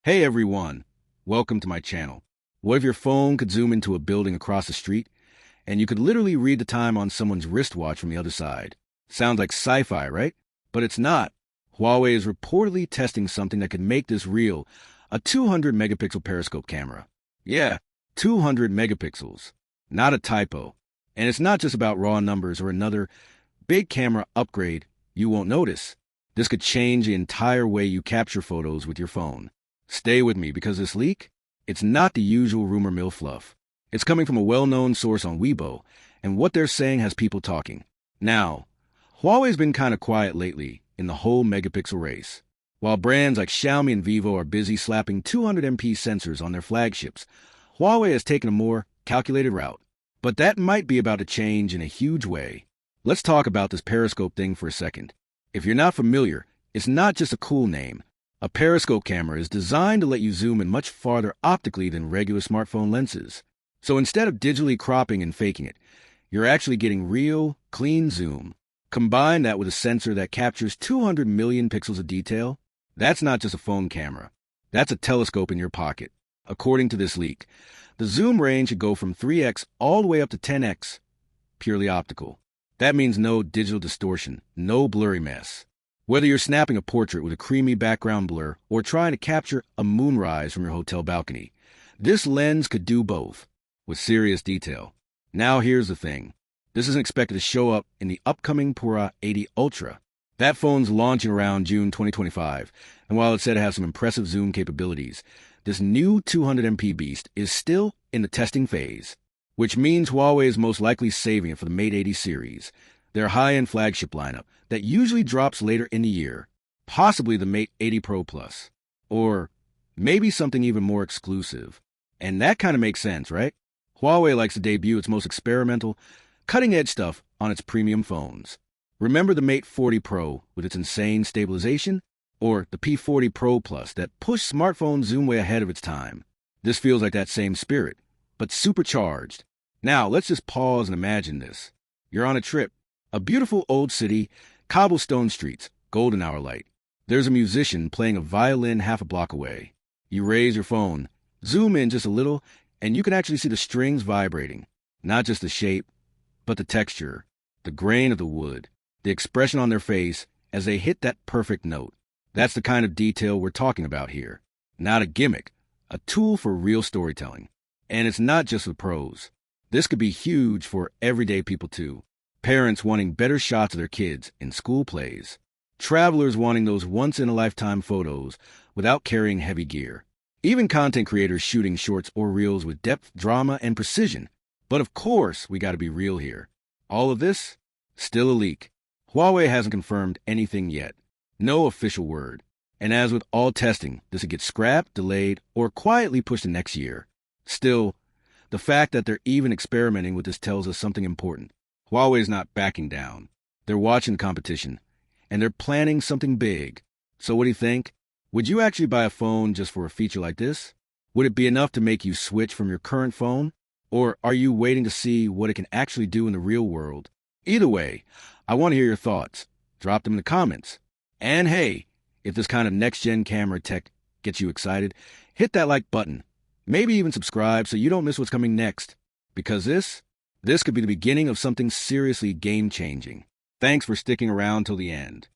Hey everyone, welcome to my channel. What if your phone could zoom into a building across the street, and you could literally read the time on someone's wristwatch from the other side? Sounds like sci-fi, right? But it's not. Huawei is reportedly testing something that could make this real, a 200 megapixel periscope camera. Yeah, 200 megapixels. Not a typo. And it's not just about raw numbers or another big camera upgrade you won't notice. This could change the entire way you capture photos with your phone. Stay with me because this leak, it's not the usual rumor mill fluff. It's coming from a well-known source on Weibo, and what they're saying has people talking. Now, Huawei's been kind of quiet lately in the whole megapixel race. While brands like Xiaomi and Vivo are busy slapping 200 MP sensors on their flagships, Huawei has taken a more calculated route. But that might be about to change in a huge way. Let's talk about this Periscope thing for a second. If you're not familiar, it's not just a cool name. A periscope camera is designed to let you zoom in much farther optically than regular smartphone lenses. So instead of digitally cropping and faking it, you're actually getting real, clean zoom. Combine that with a sensor that captures 200 million pixels of detail. That's not just a phone camera. That's a telescope in your pocket. According to this leak, the zoom range should go from 3x all the way up to 10x, purely optical. That means no digital distortion, no blurry mess. Whether you're snapping a portrait with a creamy background blur or trying to capture a moonrise from your hotel balcony, this lens could do both, with serious detail. Now here's the thing. This isn't expected to show up in the upcoming Pura 80 Ultra. That phone's launching around June 2025, and while it's said to have some impressive zoom capabilities, this new 200 MP beast is still in the testing phase, which means Huawei is most likely saving it for the Mate 80 series, their high-end flagship lineup that usually drops later in the year, possibly the Mate 80 Pro Plus, or maybe something even more exclusive. And that kind of makes sense, right? Huawei likes to debut its most experimental, cutting-edge stuff on its premium phones. Remember the Mate 40 Pro with its insane stabilization? Or the P40 Pro Plus that pushed smartphone zoom way ahead of its time? This feels like that same spirit, but supercharged. Now, let's just pause and imagine this. You're on a trip. A beautiful old city, cobblestone streets, golden hour light. There's a musician playing a violin half a block away. You raise your phone, zoom in just a little, and you can actually see the strings vibrating. Not just the shape, but the texture, the grain of the wood, the expression on their face as they hit that perfect note. That's the kind of detail we're talking about here. Not a gimmick, a tool for real storytelling. And it's not just for pros. This could be huge for everyday people too. Parents wanting better shots of their kids in school plays. Travelers wanting those once-in-a-lifetime photos without carrying heavy gear. Even content creators shooting shorts or reels with depth, drama, and precision. But of course, we gotta be real here. All of this? Still a leak. Huawei hasn't confirmed anything yet. No official word. And as with all testing, this could get scrapped, delayed, or quietly pushed to next year. Still, the fact that they're even experimenting with this tells us something important. Huawei's not backing down. They're watching the competition, and they're planning something big. So what do you think? Would you actually buy a phone just for a feature like this? Would it be enough to make you switch from your current phone? Or are you waiting to see what it can actually do in the real world? Either way, I want to hear your thoughts. Drop them in the comments. And hey, if this kind of next-gen camera tech gets you excited, hit that like button. Maybe even subscribe so you don't miss what's coming next. Because this could be the beginning of something seriously game-changing. Thanks for sticking around till the end.